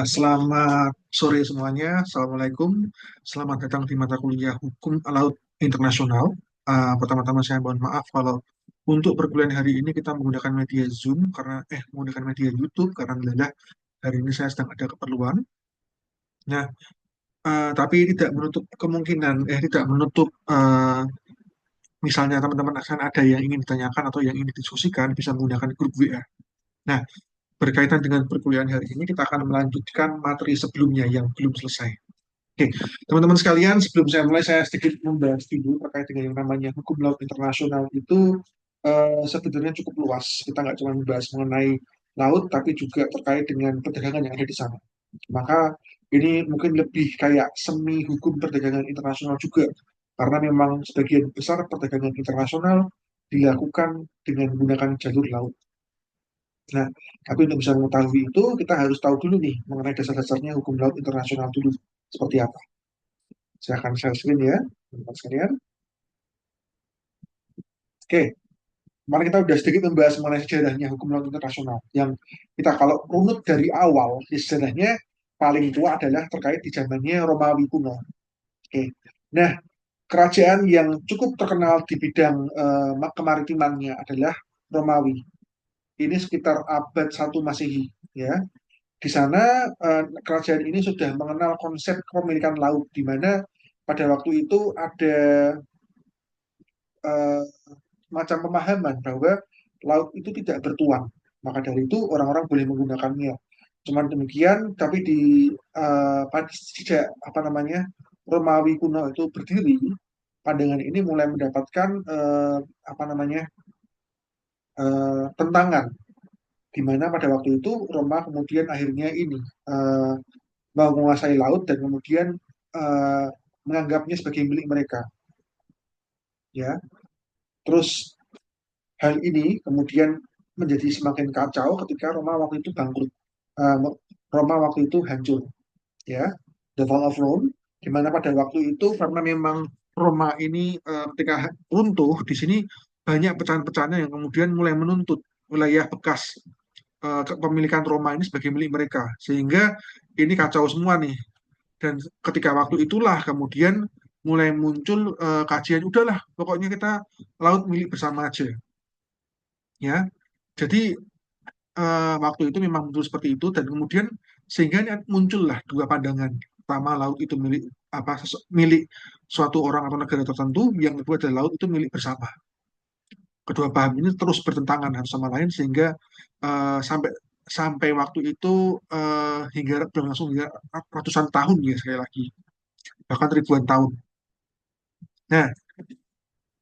Selamat sore semuanya. Assalamualaikum. Selamat datang di mata kuliah Hukum Laut Internasional. Pertama-tama saya mohon maaf kalau untuk perkuliahan hari ini kita menggunakan media Zoom menggunakan media YouTube karena alhamdulillah hari ini saya sedang ada keperluan. Nah, tapi tidak menutup misalnya teman-teman akan ada yang ingin ditanyakan atau yang ingin didiskusikan bisa menggunakan grup WA. Nah, berkaitan dengan perkuliahan hari ini kita akan melanjutkan materi sebelumnya yang belum selesai. Oke, teman-teman sekalian, sebelum saya mulai, saya sedikit membahas dulu terkait dengan yang namanya hukum laut internasional itu sebenarnya cukup luas. Kita nggak cuma membahas mengenai laut, tapi juga terkait dengan perdagangan yang ada di sana. Maka ini mungkin lebih kayak semi hukum perdagangan internasional juga, karena memang sebagian besar perdagangan internasional dilakukan dengan menggunakan jalur laut. Nah, tapi untuk bisa mengetahui itu, kita harus tahu dulu nih mengenai dasar-dasarnya hukum laut internasional dulu seperti apa. Saya akan share screen ya, teman-teman sekalian. Oke, kemarin kita udah sedikit membahas mengenai sejarahnya hukum laut internasional. Yang kita kalau runut dari awal, sejarahnya paling tua adalah terkait di zamannya Romawi kuno. Oke, nah kerajaan yang cukup terkenal di bidang kemaritimannya adalah Romawi. Ini sekitar abad 1 Masehi, ya. Di sana kerajaan ini sudah mengenal konsep kepemilikan laut, di mana pada waktu itu ada eh, macam pemahaman bahwa laut itu tidak bertuan. Maka dari itu orang-orang boleh menggunakannya. Cuman demikian, tapi pada sejak apa namanya Romawi kuno itu berdiri, pandangan ini mulai mendapatkan apa namanya tentangan, di mana pada waktu itu Roma kemudian akhirnya ini eh, mau menguasai laut dan kemudian eh, menganggapnya sebagai milik mereka, ya. Terus hal ini kemudian menjadi semakin kacau ketika Roma waktu itu bangkrut. Eh, Roma waktu itu hancur, ya. The Fall of Rome, di mana pada waktu itu karena memang Roma ini ketika runtuh di sini banyak pecahan-pecahannya yang kemudian mulai menuntut wilayah bekas kepemilikan Roma ini sebagai milik mereka, sehingga ini kacau semua nih. Dan ketika waktu itulah kemudian mulai muncul kajian, udahlah, pokoknya kita laut milik bersama aja, ya. Jadi waktu itu memang betul seperti itu dan kemudian sehingga muncullah dua pandangan. Pertama, laut itu milik milik suatu orang atau negara tertentu, yang kedua adalah laut itu milik bersama. Kedua paham ini terus bertentangan satu sama lain sehingga sampai sampai waktu itu hingga berlangsung hingga ratusan tahun ya, sekali lagi bahkan ribuan tahun. Nah,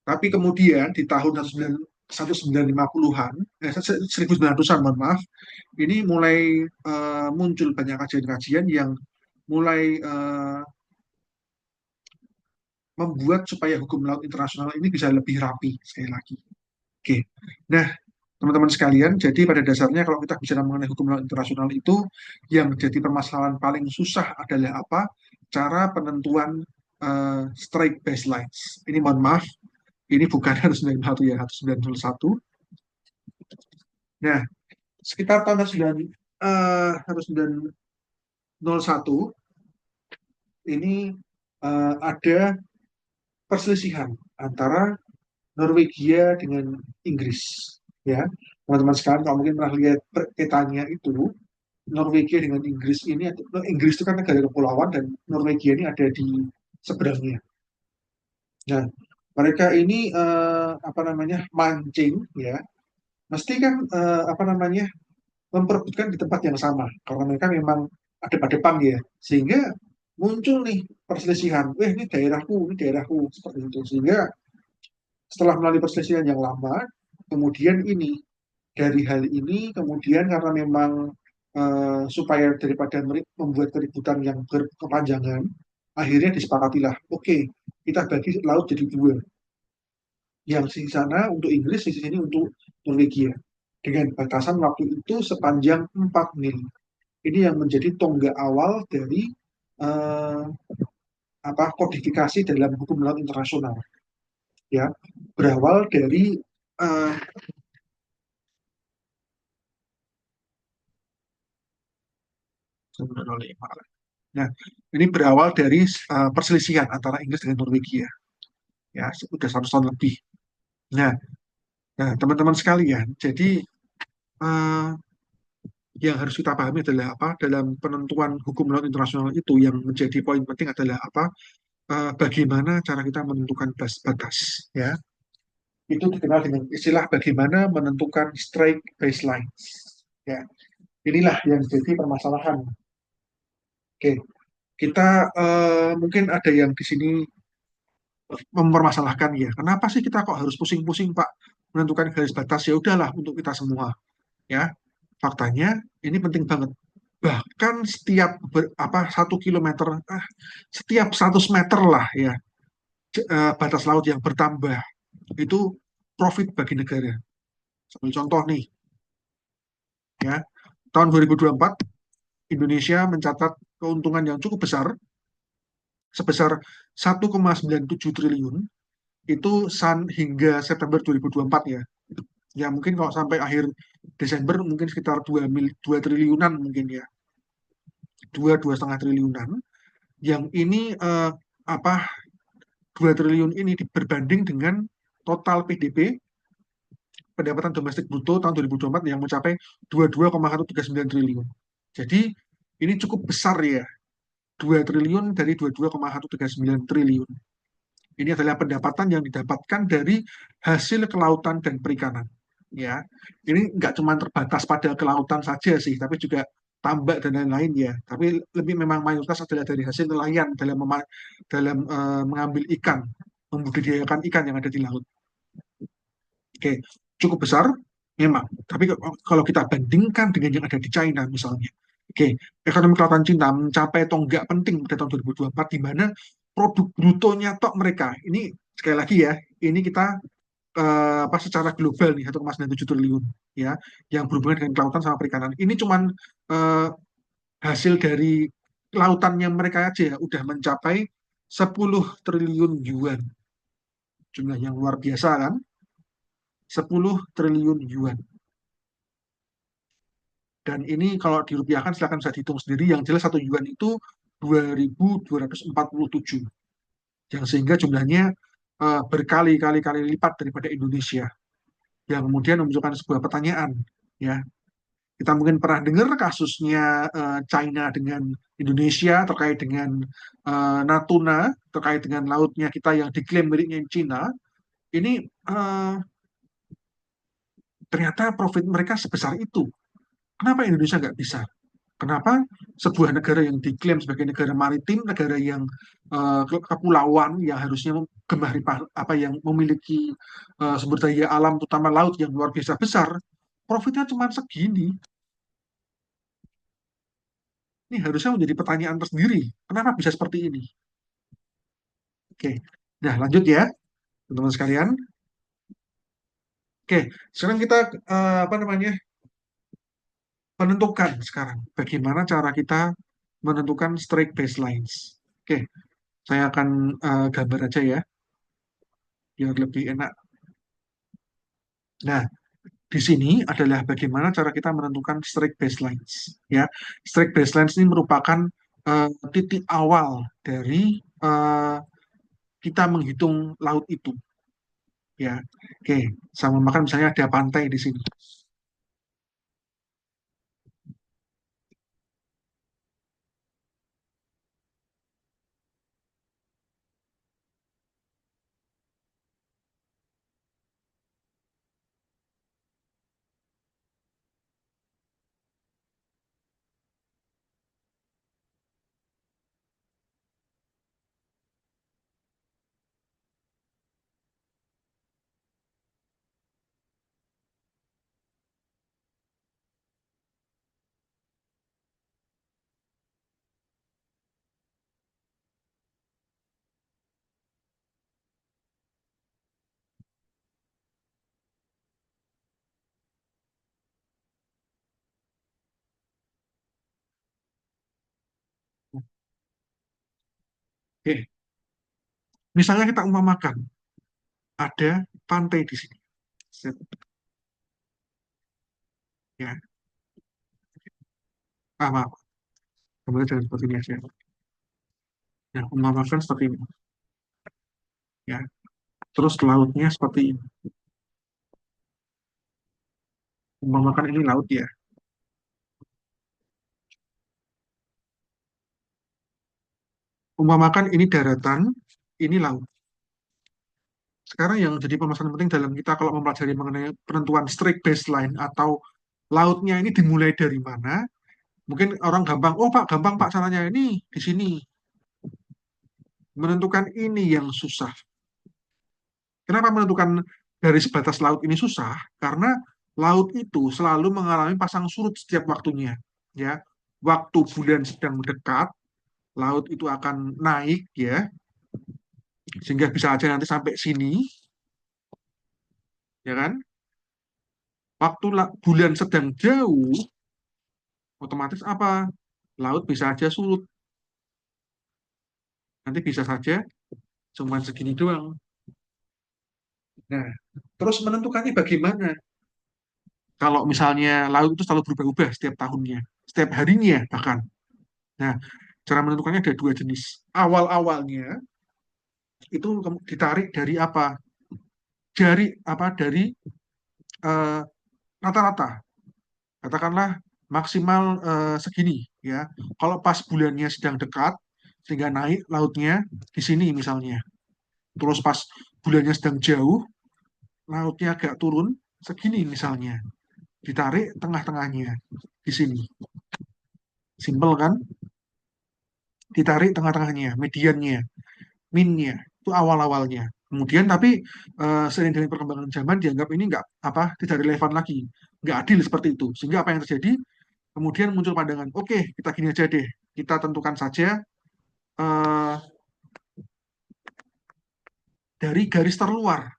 tapi kemudian di tahun 1950-an, 1900-an, mohon maaf, ini mulai muncul banyak kajian-kajian yang mulai membuat supaya hukum laut internasional ini bisa lebih rapi, sekali lagi. Oke. Nah, teman-teman sekalian, jadi pada dasarnya kalau kita bicara mengenai hukum laut internasional itu, yang menjadi permasalahan paling susah adalah apa? Cara penentuan strike baselines. Ini mohon maaf, ini bukan 191 ya, 1901. Nah, sekitar tahun 1901 ini ada perselisihan antara Norwegia dengan Inggris, ya. Teman-teman sekalian kalau mungkin pernah lihat petanya itu, Norwegia dengan Inggris ini, Inggris itu kan negara kepulauan dan Norwegia ini ada di seberangnya. Nah, mereka ini apa namanya mancing, ya, mesti kan apa namanya memperebutkan di tempat yang sama karena mereka memang ada pada depan ya, sehingga muncul nih perselisihan. Ini daerahku seperti itu, sehingga setelah melalui perselisihan yang lama, kemudian ini dari hal ini kemudian karena memang supaya daripada membuat keributan yang berkepanjangan, akhirnya disepakatilah, oke, kita bagi laut jadi dua, yang di sana untuk Inggris, di sini untuk Norwegia, dengan batasan waktu itu sepanjang 4 mil. Ini yang menjadi tonggak awal dari eh, apa kodifikasi dalam hukum laut internasional, ya, berawal dari eh, 1905. Nah, ini berawal dari perselisihan antara Inggris dengan Norwegia. Ya, sudah 100 tahun lebih. Nah, teman-teman sekalian, jadi eh, yang harus kita pahami adalah apa dalam penentuan hukum laut internasional itu yang menjadi poin penting adalah apa bagaimana cara kita menentukan batas ya itu dikenal dengan istilah bagaimana menentukan strike baseline ya inilah yang jadi permasalahan. Oke, kita mungkin ada yang di sini mempermasalahkan ya kenapa sih kita kok harus pusing-pusing Pak menentukan garis batas ya udahlah untuk kita semua ya faktanya ini penting banget bahkan setiap 1 kilometer setiap 100 meter lah ya batas laut yang bertambah itu profit bagi negara. Sebagai contoh nih ya tahun 2024 Indonesia mencatat keuntungan yang cukup besar sebesar 1,97 triliun itu hingga September 2024 ya. Ya mungkin kalau sampai akhir Desember mungkin sekitar 2 triliunan mungkin ya. 2,5 triliunan yang ini apa 2 triliun ini berbanding dengan total PDB pendapatan domestik bruto tahun 2024 yang mencapai 22,139 triliun. Jadi ini cukup besar ya, 2 triliun dari 22,139 triliun. Ini adalah pendapatan yang didapatkan dari hasil kelautan dan perikanan. Ya, ini nggak cuma terbatas pada kelautan saja sih, tapi juga tambak dan lain-lain ya. Tapi lebih memang mayoritas adalah dari hasil nelayan dalam mengambil ikan, membudidayakan ikan yang ada di laut. Oke, cukup besar memang. Tapi kalau kita bandingkan dengan yang ada di China misalnya, oke, ekonomi kelautan Cina mencapai tonggak penting pada tahun 2024 di mana produk brutonya tok mereka ini sekali lagi ya, ini kita apa secara global nih 1,97 triliun ya, yang berhubungan dengan kelautan sama perikanan. Ini cuman eh, hasil dari lautannya mereka aja ya udah mencapai 10 triliun yuan. Jumlah yang luar biasa kan? 10 triliun yuan. Dan ini kalau dirupiahkan silakan bisa dihitung sendiri. Yang jelas 1 yuan itu 2.247. Yang sehingga jumlahnya berkali-kali kali lipat daripada Indonesia. Yang kemudian memunculkan sebuah pertanyaan. Ya, kita mungkin pernah dengar kasusnya China dengan Indonesia terkait dengan Natuna, terkait dengan lautnya kita yang diklaim miliknya China. Ini eh, ternyata profit mereka sebesar itu. Kenapa Indonesia nggak bisa? Kenapa sebuah negara yang diklaim sebagai negara maritim, negara yang kepulauan, yang harusnya gemah apa yang memiliki sumber daya alam, terutama laut yang luar biasa besar, profitnya cuma segini. Ini harusnya menjadi pertanyaan tersendiri. Kenapa bisa seperti ini? Oke, nah lanjut ya, teman-teman sekalian. Oke, sekarang kita apa namanya menentukan sekarang bagaimana cara kita menentukan strike baselines. Oke, saya akan gambar aja ya, biar lebih enak. Nah, di sini adalah bagaimana cara kita menentukan strike baselines. Ya, strike baselines ini merupakan titik awal dari kita menghitung laut itu. Ya, oke. Sama makan misalnya ada pantai di sini. Oke. Misalnya kita umpamakan ada pantai di sini. Set, ya, maaf. gambarnya jangan seperti ini aja. Ya, umpamakan seperti ini. Ya, terus lautnya seperti ini. Umpamakan ini laut ya. Umpamakan ini daratan, ini laut. Sekarang yang jadi permasalahan penting dalam kita kalau mempelajari mengenai penentuan strike baseline atau lautnya ini dimulai dari mana, mungkin orang gampang, oh Pak, gampang Pak caranya ini di sini. Menentukan ini yang susah. Kenapa menentukan garis batas laut ini susah? Karena laut itu selalu mengalami pasang surut setiap waktunya. Ya, waktu bulan sedang mendekat, laut itu akan naik ya, sehingga bisa aja nanti sampai sini, ya kan? Waktu bulan sedang jauh, otomatis apa? Laut bisa aja surut. Nanti bisa saja cuma segini doang. Nah, terus menentukannya bagaimana? Kalau misalnya laut itu selalu berubah-ubah setiap tahunnya, setiap harinya bahkan. Nah, cara menentukannya ada dua jenis. Awal-awalnya itu ditarik dari apa? Dari apa? Dari eh, rata-rata. Katakanlah maksimal segini ya. Kalau pas bulannya sedang dekat sehingga naik lautnya di sini misalnya. Terus pas bulannya sedang jauh, lautnya agak turun segini misalnya. Ditarik tengah-tengahnya di sini. Simpel kan? Ditarik tengah-tengahnya, mediannya, minnya itu awal-awalnya. Kemudian tapi seiring dengan perkembangan zaman dianggap ini nggak apa tidak relevan lagi, nggak adil seperti itu. Sehingga apa yang terjadi? Kemudian muncul pandangan, oke kita gini aja deh, kita tentukan saja eh, dari garis terluar.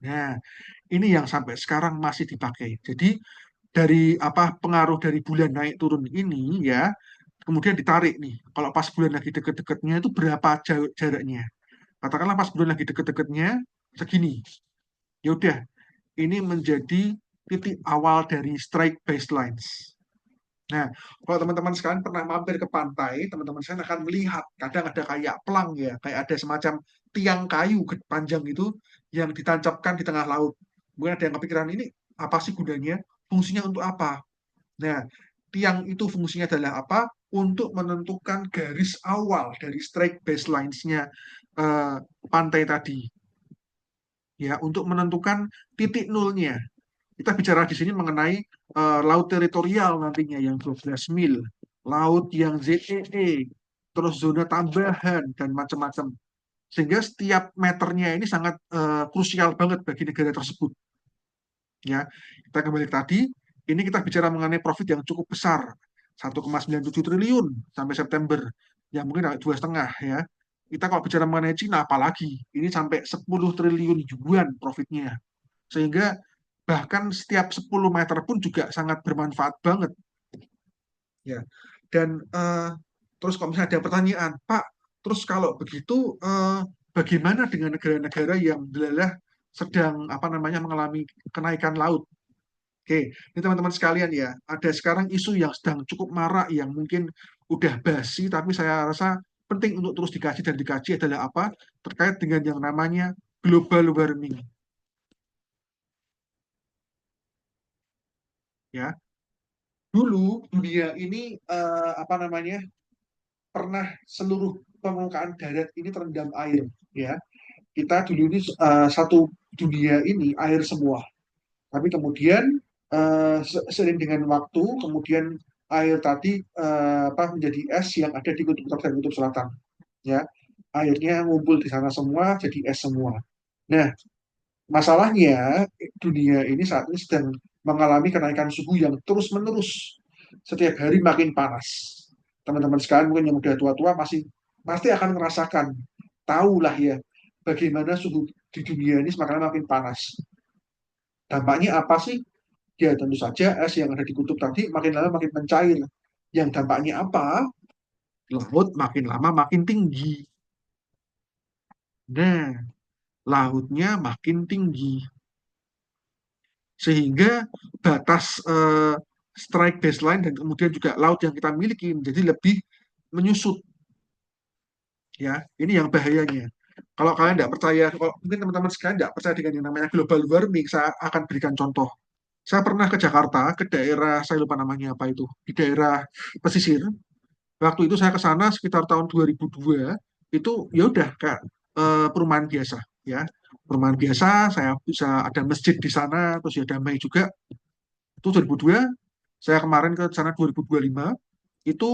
Nah, ini yang sampai sekarang masih dipakai. Jadi dari apa pengaruh dari bulan naik turun ini ya, kemudian ditarik nih. Kalau pas bulan lagi deket-deketnya itu berapa jaraknya? Katakanlah pas bulan lagi deket-deketnya segini. Ya udah, ini menjadi titik awal dari strike baselines. Nah, kalau teman-teman sekalian pernah mampir ke pantai, teman-teman sekalian akan melihat kadang ada kayak pelang ya, kayak ada semacam tiang kayu panjang itu yang ditancapkan di tengah laut. Mungkin ada yang kepikiran ini apa sih gunanya? Fungsinya untuk apa? Nah, tiang itu fungsinya adalah apa? Untuk menentukan garis awal dari strike baselines-nya eh, pantai tadi. Ya, untuk menentukan titik nolnya. Kita bicara di sini mengenai laut teritorial nantinya yang 12 mil, laut yang ZEE, terus zona tambahan dan macam-macam. Sehingga setiap meternya ini sangat krusial banget bagi negara tersebut. Ya, kita kembali ke tadi, ini kita bicara mengenai profit yang cukup besar, 1,97 triliun sampai September, yang mungkin agak 2,5 ya. Kita kalau bicara mengenai Cina, apalagi ini sampai 10 triliun yuan profitnya. Sehingga bahkan setiap 10 meter pun juga sangat bermanfaat banget ya. Dan terus kalau misalnya ada pertanyaan, Pak, terus kalau begitu bagaimana dengan negara-negara yang belalah sedang apa namanya mengalami kenaikan laut? Oke, ini teman-teman sekalian ya, ada sekarang isu yang sedang cukup marak yang mungkin udah basi tapi saya rasa penting untuk terus dikaji dan dikaji adalah apa? Terkait dengan yang namanya global warming ya. Dulu dunia ini apa namanya pernah seluruh permukaan darat ini terendam air ya. Kita dulu ini satu dunia ini air semua. Tapi kemudian seiring dengan waktu kemudian air tadi apa menjadi es yang ada di kutub utara dan kutub selatan ya. Airnya ngumpul di sana semua jadi es semua. Nah, masalahnya dunia ini saat ini sedang mengalami kenaikan suhu yang terus-menerus. Setiap hari makin panas. Teman-teman sekalian mungkin yang udah tua-tua masih pasti akan merasakan, tahulah ya, bagaimana suhu di dunia ini semakin makin panas. Dampaknya apa sih? Ya tentu saja es yang ada di kutub tadi makin lama makin mencair. Yang dampaknya apa? Laut makin lama makin tinggi. Nah, lautnya makin tinggi. Sehingga batas strike baseline dan kemudian juga laut yang kita miliki menjadi lebih menyusut ya. Ini yang bahayanya. Kalau kalian tidak percaya, kalau mungkin teman-teman sekalian tidak percaya dengan yang namanya global warming, saya akan berikan contoh. Saya pernah ke Jakarta, ke daerah, saya lupa namanya apa itu, di daerah pesisir. Waktu itu saya ke sana sekitar tahun 2002, itu ya udah kayak perumahan biasa, ya. Perumahan biasa, saya bisa ada masjid di sana, terus ya damai juga. Itu 2002, saya kemarin ke sana 2025, itu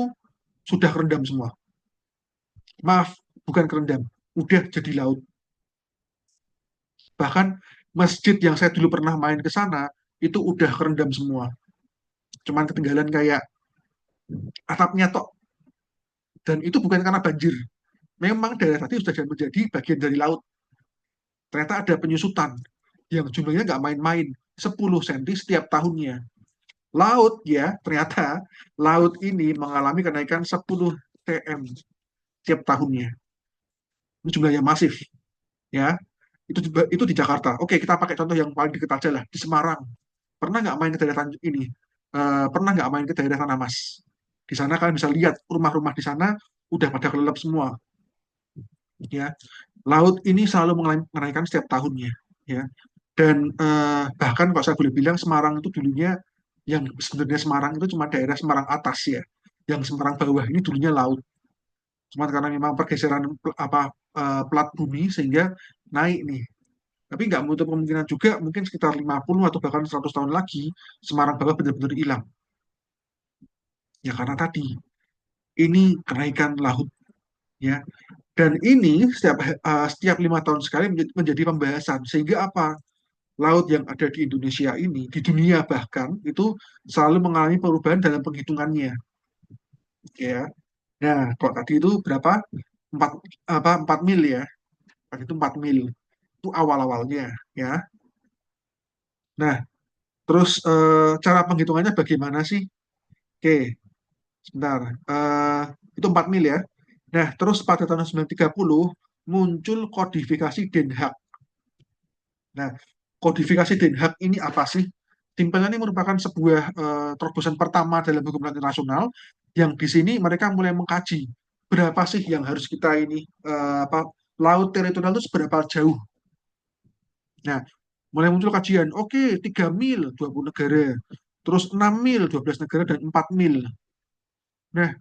sudah kerendam semua. Maaf, bukan kerendam, udah jadi laut. Bahkan masjid yang saya dulu pernah main ke sana, itu udah kerendam semua. Cuman ketinggalan kayak atapnya tok. Dan itu bukan karena banjir. Memang daerah tadi sudah menjadi bagian dari laut. Ternyata ada penyusutan yang jumlahnya nggak main-main. 10 cm setiap tahunnya. Laut ya, ternyata laut ini mengalami kenaikan 10 cm setiap tahunnya. Ini jumlahnya masif ya. Itu di Jakarta. Oke, kita pakai contoh yang paling dekat aja lah, di Semarang. Pernah nggak main ke daerah ini? Pernah nggak main ke daerah Tanah Mas? Di sana kalian bisa lihat rumah-rumah di sana udah pada kelelep semua, ya. Laut ini selalu menaikkan setiap tahunnya, ya. Dan bahkan kalau saya boleh bilang Semarang itu dulunya yang sebenarnya Semarang itu cuma daerah Semarang atas ya. Yang Semarang bawah ini dulunya laut. Cuma karena memang pergeseran plat bumi sehingga naik nih. Tapi nggak menutup kemungkinan juga mungkin sekitar 50 atau bahkan 100 tahun lagi Semarang bawah benar-benar hilang. Ya karena tadi ini kenaikan laut ya. Dan ini setiap 5 tahun sekali menjadi pembahasan sehingga apa? Laut yang ada di Indonesia ini, di dunia bahkan itu selalu mengalami perubahan dalam penghitungannya, ya. Nah, kalau tadi itu berapa? 4 4 mil ya. Tadi itu 4 mil. Itu awal-awalnya, ya. Nah, terus cara penghitungannya bagaimana sih? Oke, sebentar. Itu 4 mil ya. Nah, terus pada tahun 1930 muncul kodifikasi Den Haag. Nah, kodifikasi Den Haag ini apa sih? Simpelnya ini merupakan sebuah terobosan pertama dalam hukum laut internasional yang di sini mereka mulai mengkaji berapa sih yang harus kita ini laut teritorial itu seberapa jauh. Nah, mulai muncul kajian, oke, 3 mil 20 negara, terus 6 mil 12 negara dan 4 mil. Nah,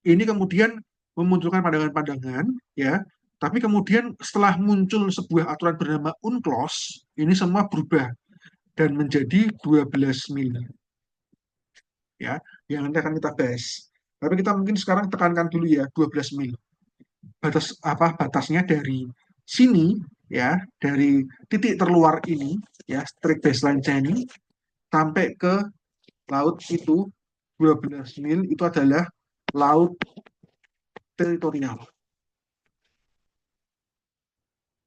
ini kemudian memunculkan pandangan-pandangan ya, tapi kemudian setelah muncul sebuah aturan bernama UNCLOS, ini semua berubah dan menjadi 12 mil ya, yang nanti akan kita bahas. Tapi kita mungkin sekarang tekankan dulu ya 12 mil. Batasnya dari sini ya, dari titik terluar ini ya, strike baseline ini sampai ke laut itu 12 mil itu adalah laut teritorial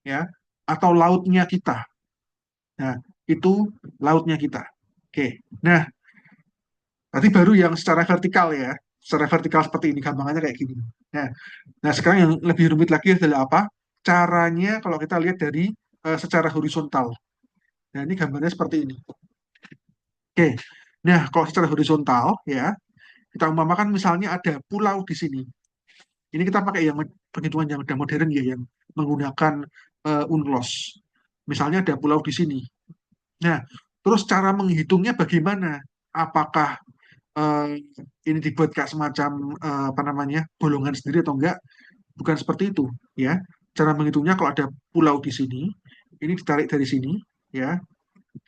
ya, atau lautnya kita. Nah, itu lautnya kita. Oke. Nah, berarti baru yang secara vertikal ya. Secara vertikal seperti ini, gampangannya kayak gini. Nah, nah sekarang yang lebih rumit lagi adalah apa? Caranya kalau kita lihat dari secara horizontal. Nah, ini gambarnya seperti ini. Oke. Nah, kalau secara horizontal ya, kita umpamakan misalnya ada pulau di sini. Ini kita pakai yang penghitungan yang udah modern ya, yang menggunakan UNCLOS. Misalnya ada pulau di sini. Nah, terus cara menghitungnya bagaimana? Apakah eh, ini dibuat kayak semacam apa namanya bolongan sendiri atau enggak? Bukan seperti itu, ya. Cara menghitungnya kalau ada pulau di sini, ini ditarik dari sini, ya.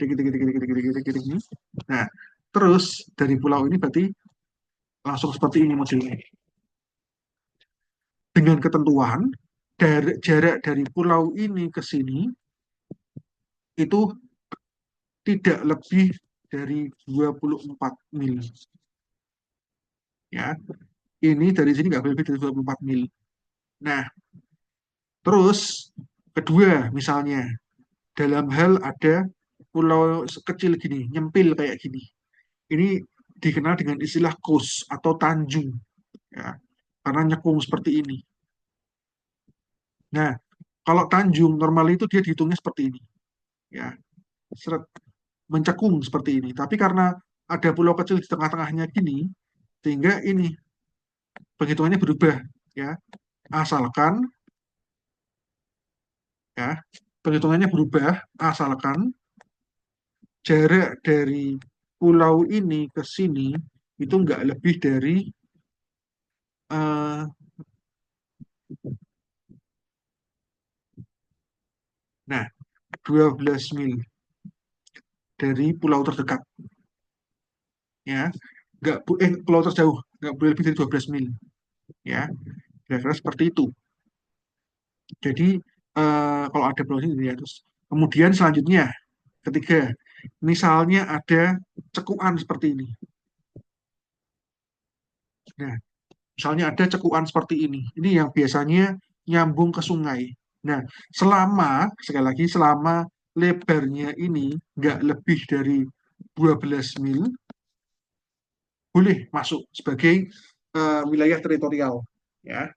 Dikit, dikit, dikit, dikit, dikit, dikit, dikit, dikit. Nah, terus dari pulau ini berarti langsung seperti ini modelnya. Dengan ketentuan dari jarak dari pulau ini ke sini itu tidak lebih dari 24 mil. Ya, ini dari sini nggak boleh lebih dari 24 mil. Nah, terus kedua misalnya dalam hal ada pulau kecil gini, nyempil kayak gini. Ini dikenal dengan istilah coast atau tanjung, ya, karena nyekung seperti ini. Nah, kalau tanjung normal itu dia dihitungnya seperti ini, ya, seret, mencekung seperti ini. Tapi karena ada pulau kecil di tengah-tengahnya gini, sehingga ini. penghitungannya berubah ya, asalkan ya penghitungannya berubah asalkan jarak dari pulau ini ke sini itu nggak lebih dari eh, nah 12 mil dari pulau terdekat ya, nggak pulau terjauh nggak boleh lebih dari 12 mil ya, kira-kira seperti itu. Jadi kalau ada pulau ini ya, terus kemudian selanjutnya ketiga, misalnya ada cekuan seperti ini. Nah, misalnya ada cekuan seperti ini. Ini yang biasanya nyambung ke sungai. Nah, sekali lagi, selama lebarnya ini nggak lebih dari 12 mil, boleh masuk sebagai wilayah teritorial. Ya,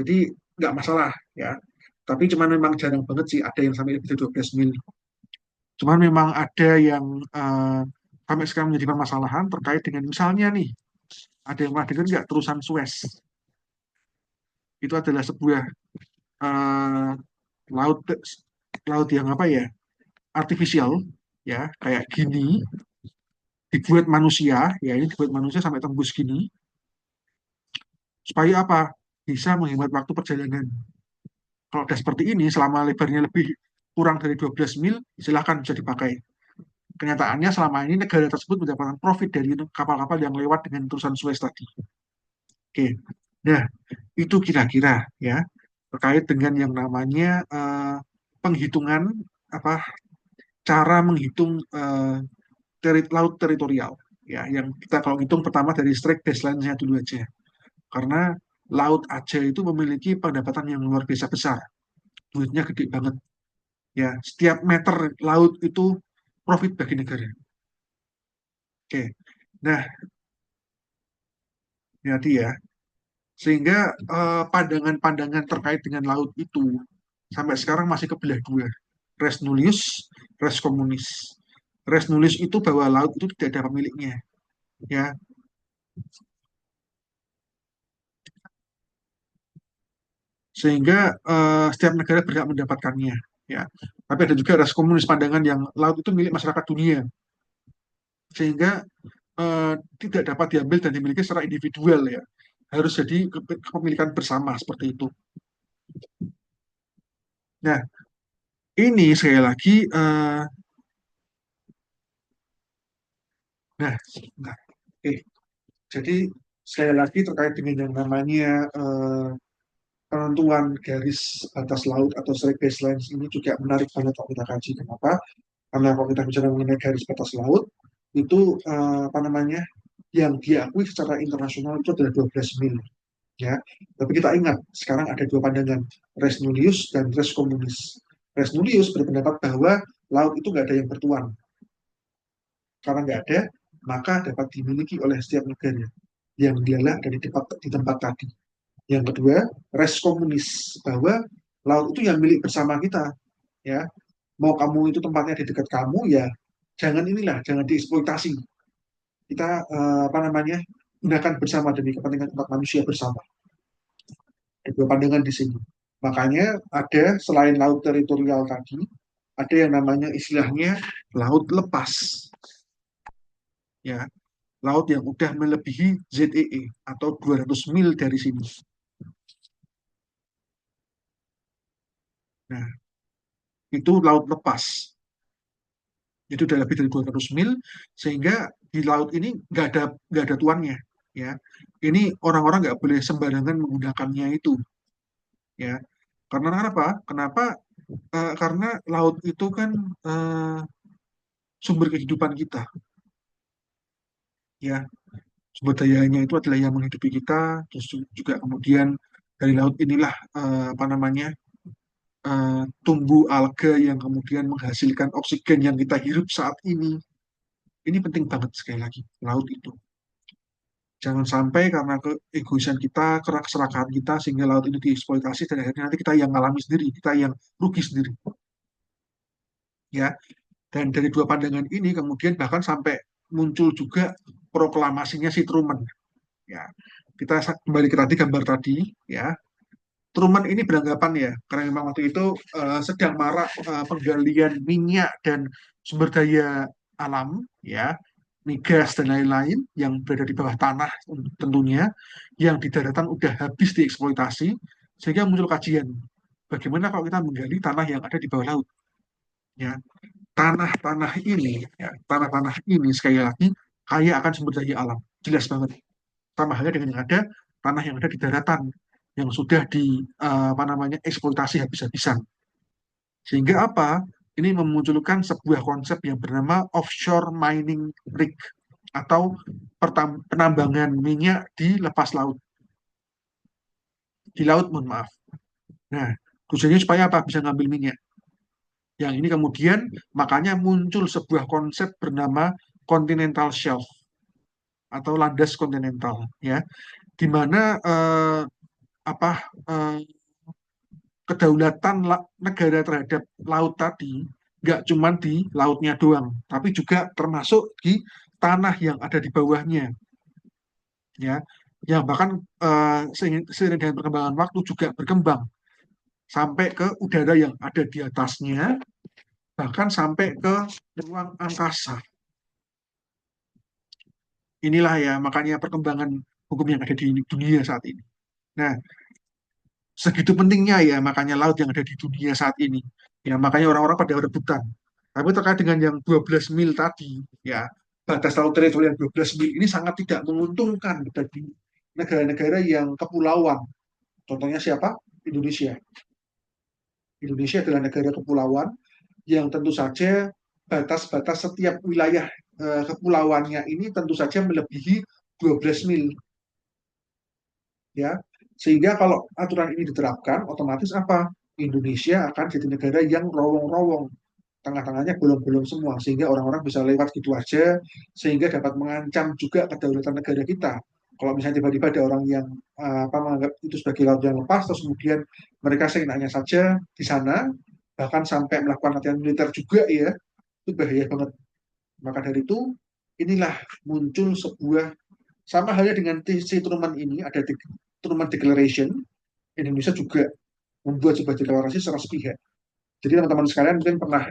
jadi nggak masalah. Ya, tapi cuman memang jarang banget sih ada yang sampai lebih dari 12 mil. Cuman memang ada yang eh, sampai sekarang menjadi permasalahan terkait dengan misalnya nih, ada yang pernah dengar nggak terusan Suez? Itu adalah sebuah eh, laut laut yang apa ya, artifisial ya, kayak gini, dibuat manusia ya, ini dibuat manusia sampai tembus gini supaya apa, bisa menghemat waktu perjalanan. Kalau udah seperti ini selama lebarnya lebih kurang dari 12 mil silahkan bisa dipakai. Kenyataannya selama ini negara tersebut mendapatkan profit dari kapal-kapal yang lewat dengan terusan Suez tadi. Oke, nah itu kira-kira ya terkait dengan yang namanya penghitungan apa, cara menghitung laut teritorial ya, yang kita kalau hitung pertama dari strike baseline-nya dulu aja, karena laut aja itu memiliki pendapatan yang luar biasa besar, duitnya gede banget ya, setiap meter laut itu profit bagi negara. Oke, nah jadi ya, sehingga pandangan-pandangan terkait dengan laut itu sampai sekarang masih kebelah dua, res nullius, res communis. Res nullius itu bahwa laut itu tidak ada pemiliknya ya, sehingga setiap negara berhak mendapatkannya ya. Tapi ada juga ras komunis pandangan yang laut itu milik masyarakat dunia, sehingga eh, tidak dapat diambil dan dimiliki secara individual ya, harus jadi kepemilikan bersama seperti itu. Nah, ini sekali lagi nah, nah, jadi sekali lagi terkait dengan yang namanya penentuan garis batas laut atau strike baselines ini juga menarik banget kalau kita kaji. Kenapa? Karena kalau kita bicara mengenai garis batas laut, itu apa namanya, yang diakui secara internasional itu adalah 12 mil. Ya. Tapi kita ingat, sekarang ada dua pandangan, res nullius dan res communis. Res nullius berpendapat bahwa laut itu nggak ada yang bertuan. Karena nggak ada, maka dapat dimiliki oleh setiap negara. Yang dialah ada di tempat tadi. Yang kedua, res komunis, bahwa laut itu yang milik bersama kita. Ya, mau kamu itu tempatnya di dekat kamu ya, jangan dieksploitasi. Kita apa namanya, gunakan bersama demi kepentingan umat manusia bersama. Ada dua pandangan di sini. Makanya ada selain laut teritorial tadi, ada yang namanya istilahnya laut lepas. Ya, laut yang udah melebihi ZEE atau 200 mil dari sini. Nah, itu laut lepas. Itu udah lebih dari 200 mil, sehingga di laut ini nggak ada tuannya. Ya, ini orang-orang nggak boleh sembarangan menggunakannya itu. Ya, karena kenapa? Kenapa? Karena laut itu kan eh, sumber kehidupan kita. Ya, sumber dayanya itu adalah yang menghidupi kita. Terus juga kemudian dari laut inilah apa namanya, tumbuh alga yang kemudian menghasilkan oksigen yang kita hirup saat ini. Ini penting banget sekali lagi, laut itu. Jangan sampai karena keegoisan kita, keserakahan kita, sehingga laut ini dieksploitasi dan akhirnya nanti kita yang ngalami sendiri, kita yang rugi sendiri. Ya, dan dari dua pandangan ini kemudian bahkan sampai muncul juga proklamasinya si Truman. Ya, kita kembali ke tadi gambar tadi ya. Truman ini beranggapan ya, karena memang waktu itu sedang marak penggalian minyak dan sumber daya alam, ya, migas dan lain-lain yang berada di bawah tanah tentunya, yang di daratan udah habis dieksploitasi, sehingga muncul kajian bagaimana kalau kita menggali tanah yang ada di bawah laut, ya. Tanah-tanah ini, ya, tanah-tanah ini sekali lagi kaya akan sumber daya alam, jelas banget. Sama halnya dengan yang ada tanah yang ada di daratan yang sudah di apa namanya eksploitasi habis-habisan. Sehingga apa? Ini memunculkan sebuah konsep yang bernama offshore mining rig atau penambangan minyak di lepas laut, di laut, mohon maaf. Nah, tujuannya supaya apa? Bisa ngambil minyak. Yang ini kemudian makanya muncul sebuah konsep bernama continental shelf atau landas kontinental, ya, di mana apa eh, kedaulatan negara terhadap laut tadi nggak cuma di lautnya doang, tapi juga termasuk di tanah yang ada di bawahnya, ya, yang bahkan seiring dengan perkembangan waktu juga berkembang sampai ke udara yang ada di atasnya, bahkan sampai ke ruang angkasa. Inilah ya makanya perkembangan hukum yang ada di dunia saat ini. Nah, segitu pentingnya ya makanya laut yang ada di dunia saat ini. Ya, makanya orang-orang pada rebutan. Tapi terkait dengan yang 12 mil tadi, ya, batas laut teritorial 12 mil ini sangat tidak menguntungkan bagi negara-negara yang kepulauan. Contohnya siapa? Indonesia. Indonesia adalah negara kepulauan yang tentu saja batas-batas setiap wilayah kepulauannya ini tentu saja melebihi 12 mil, ya. Sehingga kalau aturan ini diterapkan, otomatis apa? Indonesia akan jadi negara yang rowong-rowong, tengah-tengahnya bolong-bolong semua, sehingga orang-orang bisa lewat gitu aja, sehingga dapat mengancam juga kedaulatan negara kita. Kalau misalnya tiba-tiba ada orang yang apa menganggap itu sebagai laut yang lepas, terus kemudian mereka seenaknya saja di sana, bahkan sampai melakukan latihan militer juga ya, itu bahaya banget. Maka dari itu, inilah muncul sebuah sama halnya dengan si Truman ini, ada di Truman Declaration, Indonesia juga membuat sebuah deklarasi secara sepihak. Jadi teman-teman sekalian mungkin pernah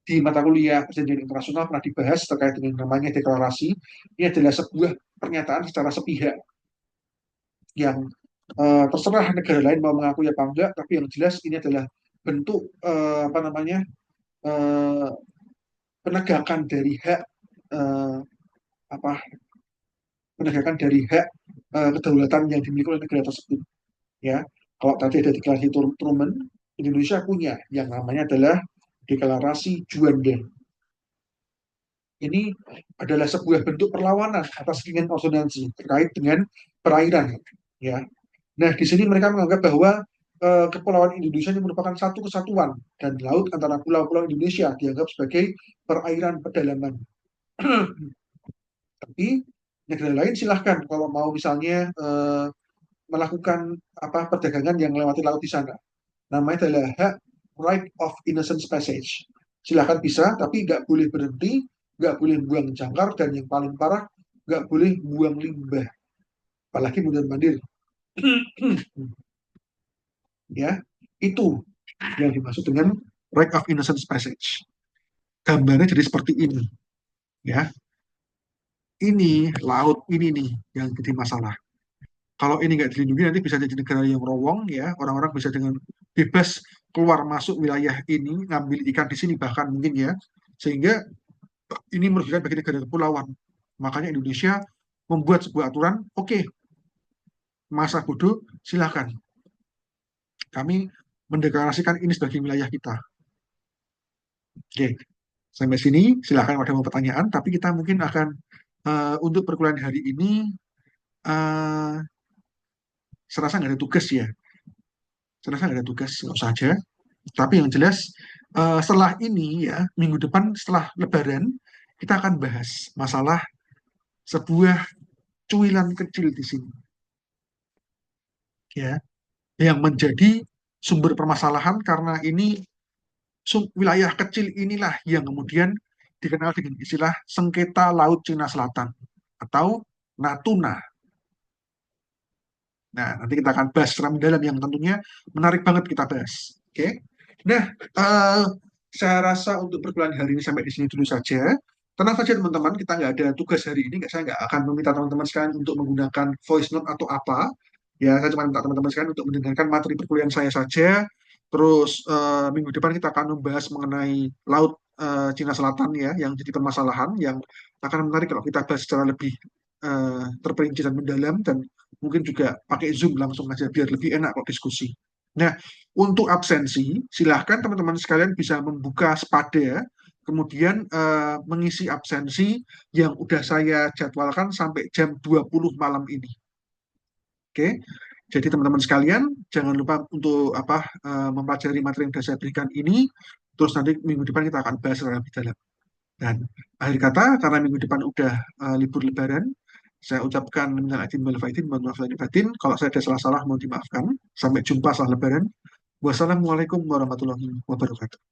di mata kuliah perjanjian internasional pernah dibahas terkait dengan namanya deklarasi. Ini adalah sebuah pernyataan secara sepihak yang terserah negara lain mau mengakui apa enggak, tapi yang jelas ini adalah bentuk apa namanya eh, penegakan dari hak eh, apa penegakan dari hak kedaulatan yang dimiliki oleh negara tersebut. Ya, kalau tadi ada deklarasi Truman, Indonesia punya yang namanya adalah deklarasi Juanda. Ini adalah sebuah bentuk perlawanan atas keinginan ordonansi terkait dengan perairan. Ya, nah di sini mereka menganggap bahwa kepulauan Indonesia ini merupakan satu kesatuan dan laut antara pulau-pulau Indonesia dianggap sebagai perairan pedalaman. Tapi negara lain silahkan kalau mau misalnya melakukan apa perdagangan yang melewati laut di sana. Namanya adalah hak right of innocent passage. Silahkan bisa, tapi nggak boleh berhenti, nggak boleh buang jangkar, dan yang paling parah, nggak boleh buang limbah. Apalagi mundur-mandir. Ya, itu yang dimaksud dengan right of innocent passage. Gambarnya jadi seperti ini. Ya, ini laut ini nih yang jadi masalah. Kalau ini nggak dilindungi nanti bisa jadi negara yang rowong ya, orang-orang bisa dengan bebas keluar masuk wilayah ini, ngambil ikan di sini bahkan mungkin ya, sehingga ini merugikan bagi negara kepulauan. Makanya Indonesia membuat sebuah aturan, oke, okay, masa bodoh silahkan. Kami mendeklarasikan ini sebagai wilayah kita. Oke, okay. Sampai sini silahkan ada mau pertanyaan, tapi kita mungkin akan untuk perkuliahan hari ini uh, serasa nggak ada tugas ya. Serasa nggak ada tugas, nggak usah aja. Tapi yang jelas setelah ini ya, minggu depan setelah Lebaran, kita akan bahas masalah sebuah cuilan kecil di sini, ya, yang menjadi sumber permasalahan karena ini wilayah kecil inilah yang kemudian dikenal dengan istilah sengketa Laut Cina Selatan atau Natuna. Nah, nanti kita akan bahas secara mendalam yang tentunya menarik banget kita bahas. Oke. Nah, saya rasa untuk perkuliahan hari ini sampai di sini dulu saja. Tenang saja teman-teman, kita nggak ada tugas hari ini. Saya nggak akan meminta teman-teman sekalian untuk menggunakan voice note atau apa. Ya, saya cuma minta teman-teman sekalian untuk mendengarkan materi perkuliahan saya saja. Terus minggu depan kita akan membahas mengenai Laut Cina Selatan ya, yang jadi permasalahan, yang akan menarik kalau kita bahas secara lebih terperinci dan mendalam, dan mungkin juga pakai Zoom langsung aja biar lebih enak kok diskusi. Nah, untuk absensi, silahkan teman-teman sekalian bisa membuka Spada, kemudian mengisi absensi yang udah saya jadwalkan sampai jam 20 malam ini. Oke, jadi teman-teman sekalian jangan lupa untuk mempelajari materi yang sudah saya berikan ini. Terus nanti minggu depan kita akan bahas secara lebih dalam. Dan akhir kata, karena minggu depan udah libur Lebaran, saya ucapkan minal aidin wal faizin, mohon maaf lahir batin. Kalau saya ada salah-salah, mohon dimaafkan. Sampai jumpa setelah Lebaran. Wassalamualaikum warahmatullahi wabarakatuh.